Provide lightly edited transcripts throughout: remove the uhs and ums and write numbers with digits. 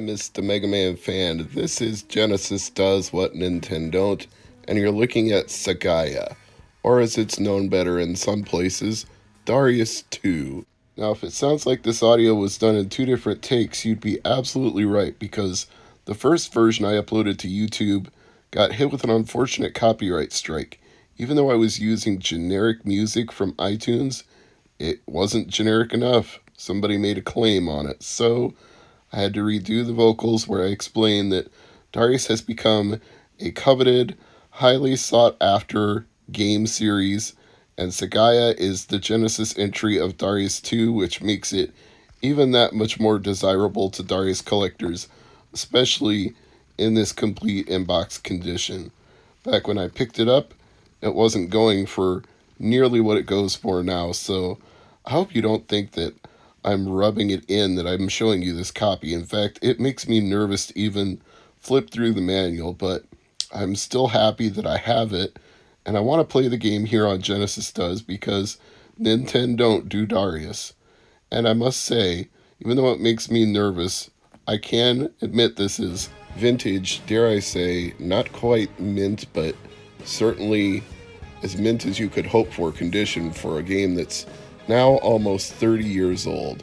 Mr. MegaManFan. This is Genesis Does What Nintendon't, and you're looking at Sagaia, or as it's known better in some places, Darius 2. Now, if it sounds like this audio was done in two different takes, you'd be absolutely right, because the first version I uploaded to YouTube got hit with an unfortunate copyright strike. Even though I was using generic music from iTunes, it wasn't generic enough. Somebody made a claim on it, so I had to redo the vocals where I explained that Darius has become a coveted, highly sought after game series, and Sagaia is the Genesis entry of Darius 2, which makes it even that much more desirable to Darius collectors, especially in this complete inbox condition. Back when I picked it up, it wasn't going for nearly what it goes for now, so I hope you don't think that I'm rubbing it in that I'm showing you this copy. In fact, it makes me nervous to even flip through the manual, but I'm still happy that I have it, and I want to play the game here on Genesis Does because Nintendon't do Darius. And I must say, even though it makes me nervous, I can admit this is vintage, dare I say, not quite mint, but certainly as mint as you could hope for condition for a game that's now almost 30 years old.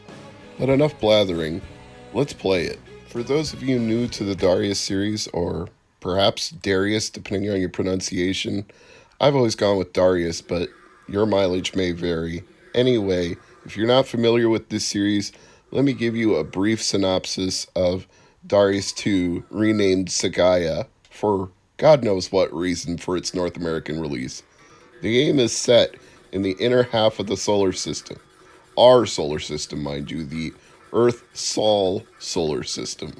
But enough blathering, let's play it. For those of you new to the Darius series, or perhaps Darius depending on your pronunciation, I've always gone with Darius, but your mileage may vary. Anyway, if you're not familiar with this series, let me give you a brief synopsis of Darius 2, renamed Sagaia, for God knows what reason for its North American release. The game is set in the inner half of the solar system. Our solar system, mind you, the Earth-Sol solar system,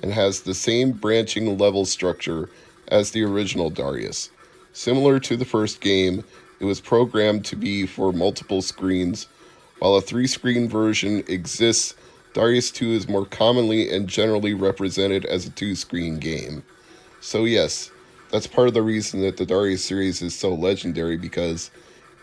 and has the same branching level structure as the original Darius. Similar to the first game, it was programmed to be for multiple screens. While a 3-screen version exists, Darius 2 is more commonly and generally represented as a 2-screen game. So yes, that's part of the reason that the Darius series is so legendary, because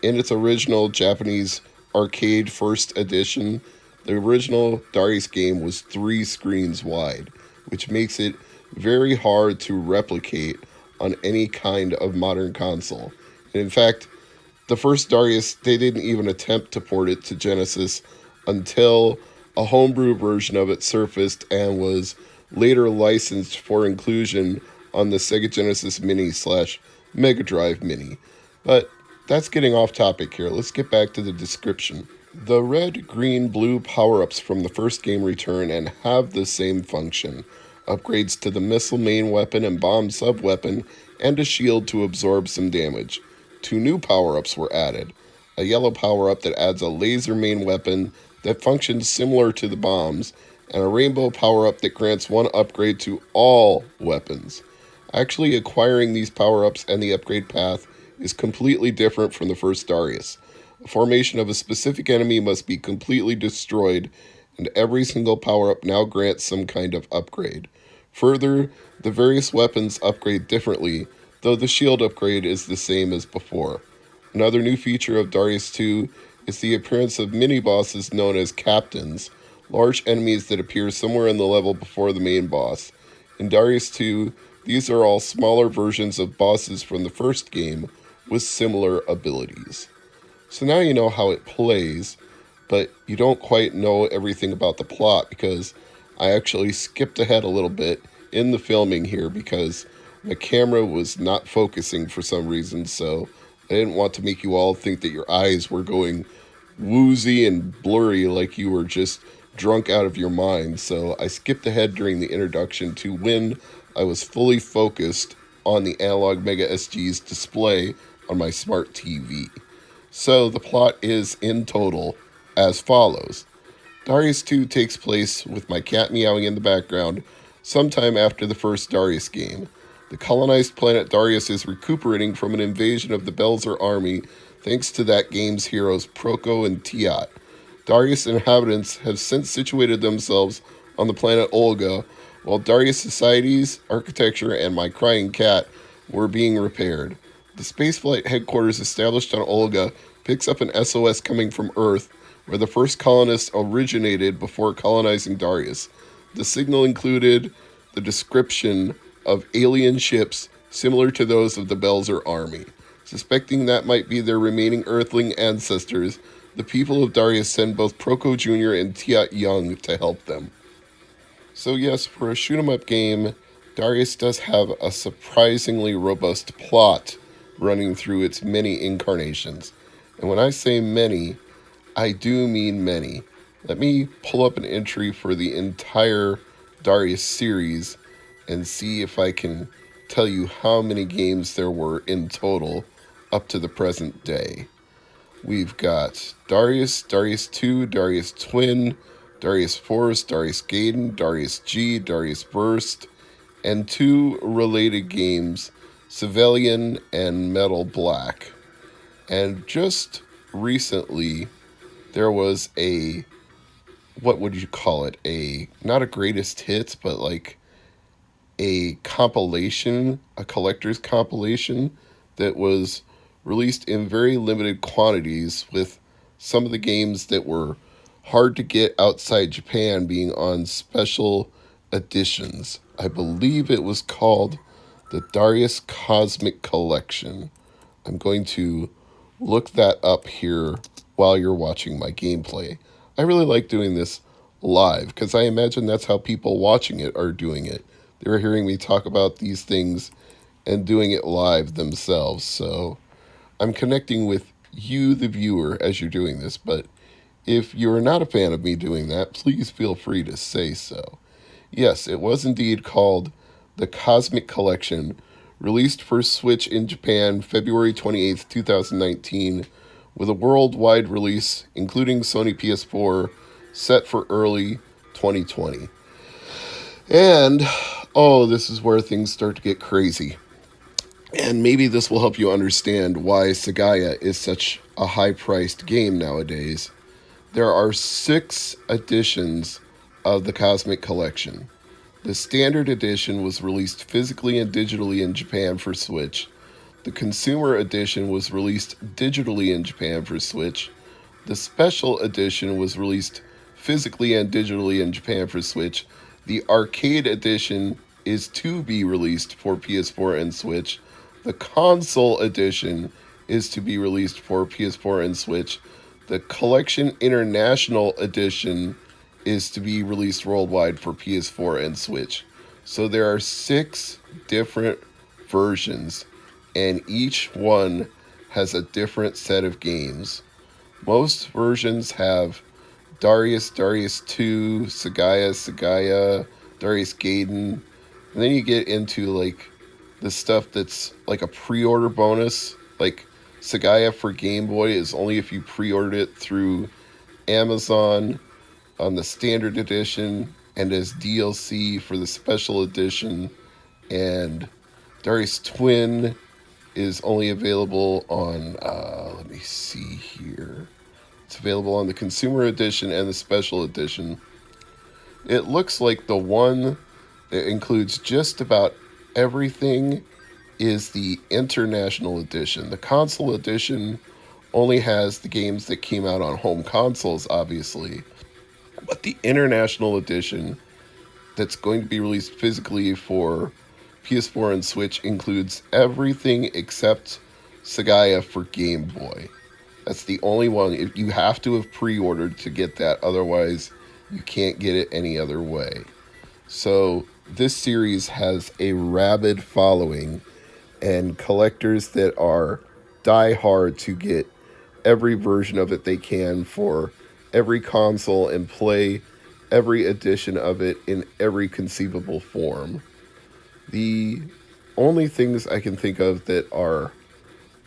in its original Japanese arcade first edition, the original Darius game was 3 screens wide, which makes it very hard to replicate on any kind of modern console. And in fact, the first Darius, they didn't even attempt to port it to Genesis until a homebrew version of it surfaced and was later licensed for inclusion on the Sega Genesis Mini / Mega Drive Mini. But that's getting off topic here. Let's get back to the description. The red, green, blue power-ups from the first game return and have the same function. Upgrades to the missile main weapon and bomb sub-weapon, and a shield to absorb some damage. 2 new power-ups were added. A yellow power-up that adds a laser main weapon that functions similar to the bombs, and a rainbow power-up that grants 1 upgrade to all weapons. Actually, acquiring these power-ups and the upgrade path is completely different from the first Darius. A formation of a specific enemy must be completely destroyed, and every single power-up now grants some kind of upgrade. Further, the various weapons upgrade differently, though the shield upgrade is the same as before. Another new feature of Darius 2 is the appearance of mini-bosses known as captains, large enemies that appear somewhere in the level before the main boss. In Darius 2, these are all smaller versions of bosses from the first game with similar abilities. So now you know how it plays, but you don't quite know everything about the plot, because I actually skipped ahead a little bit in the filming here because my camera was not focusing for some reason, so I didn't want to make you all think that your eyes were going woozy and blurry like you were just drunk out of your mind. So I skipped ahead during the introduction to when I was fully focused on the analog Mega SG's display on my smart TV. So the plot is in total as follows. Darius 2 takes place with my cat meowing in the background sometime after the first Darius game. The colonized planet Darius is recuperating from an invasion of the Belzer army thanks to that game's heroes Proko and Tiat. Darius inhabitants have since situated themselves on the planet Olga, while Darius societies, architecture, and my crying cat were being repaired. The spaceflight headquarters established on Olga picks up an SOS coming from Earth, where the first colonists originated before colonizing Darius. The signal included the description of alien ships similar to those of the Belzer army. Suspecting that might be their remaining Earthling ancestors, the people of Darius send both Proko Jr. and Tiat Young to help them. So yes, for a shoot 'em up game, Darius does have a surprisingly robust plot running through its many incarnations. And when I say many, I do mean many. Let me pull up an entry for the entire Darius series and see if I can tell you how many games there were in total up to the present day. We've got Darius, Darius 2, Darius Twin, Darius Force, Darius Gaiden, Darius G, Darius Burst, and 2 related games, Civilian and Metal Black. And just recently, there was a, what would you call it? Not a greatest hits, but like a compilation, a collector's compilation that was released in very limited quantities, with some of the games that were hard to get outside Japan being on special editions. I believe it was called the Darius Cosmic Collection. I'm going to look that up here while you're watching my gameplay. I really like doing this live because I imagine that's how people watching it are doing it. They're hearing me talk about these things and doing it live themselves. So I'm connecting with you, the viewer, as you're doing this. But if you're not a fan of me doing that, please feel free to say so. Yes, it was indeed called the Cosmic Collection, released for Switch in Japan February 28th, 2019, with a worldwide release, including Sony PS4, set for early 2020. And, oh, this is where things start to get crazy. And maybe this will help you understand why Sagaia is such a high-priced game nowadays. There are 6 editions of the Cosmic Collection. The standard edition was released physically and digitally in Japan for Switch. The consumer edition was released digitally in Japan for Switch. The special edition was released physically and digitally in Japan for Switch. The arcade edition is to be released for PS4 and Switch. The console edition is to be released for PS4 and Switch. The Collection International Edition is to be released worldwide for PS4 and Switch. So there are 6 different versions, and each one has a different set of games. Most versions have Darius, Darius 2, Sagaia, Darius Gaiden, and then you get into like the stuff that's like a pre-order bonus, like Sagaia for Game Boy is only if you pre-ordered it through Amazon on the standard edition, and as DLC for the special edition. And Darius Twin is only available on, let me see here. It's available on the consumer edition and the special edition. It looks like the one that includes just about everything is the International Edition. The console edition only has the games that came out on home consoles, obviously. But the International Edition that's going to be released physically for PS4 and Switch includes everything except Sagaia for Game Boy. That's the only one. You have to have pre-ordered to get that. Otherwise, you can't get it any other way. So this series has a rabid following, and collectors that are die hard to get every version of it they can for every console and play every edition of it in every conceivable form. The only things I can think of that are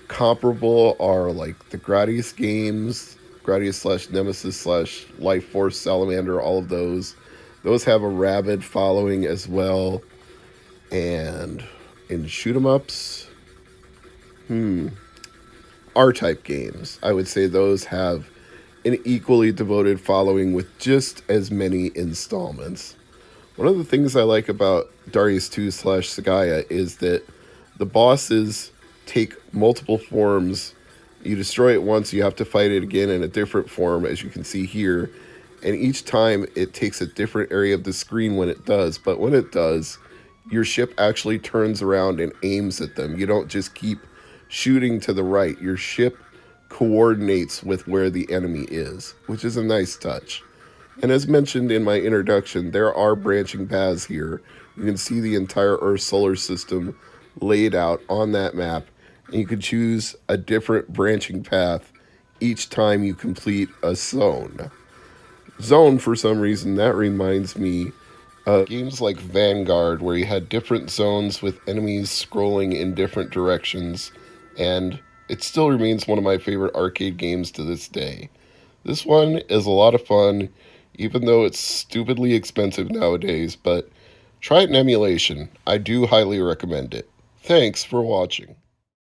comparable are like the Gradius games, Gradius slash Nemesis slash Life Force Salamander, all of those. Those have a rabid following as well. And in shoot 'em ups, R-type games, I would say those have an equally devoted following with just as many installments. One of the things I like about Darius 2 slash Sagaia is that the bosses take multiple forms. You destroy it once, you have to fight it again in a different form, as you can see here. and each time it takes a different area of the screen when it does. But when it does, your ship actually turns around and aims at them. You don't just keep shooting to the right. Your ship coordinates with where the enemy is, which is a nice touch. And as mentioned in my introduction, there are branching paths here. You can see the entire Earth solar system laid out on that map, and you can choose a different branching path each time you complete a zone. Zone, for some reason, that reminds me of games like Vanguard, where you had different zones with enemies scrolling in different directions, and it still remains one of my favorite arcade games to this day. This one is a lot of fun, even though it's stupidly expensive nowadays, but try it in emulation. I do highly recommend it. Thanks for watching.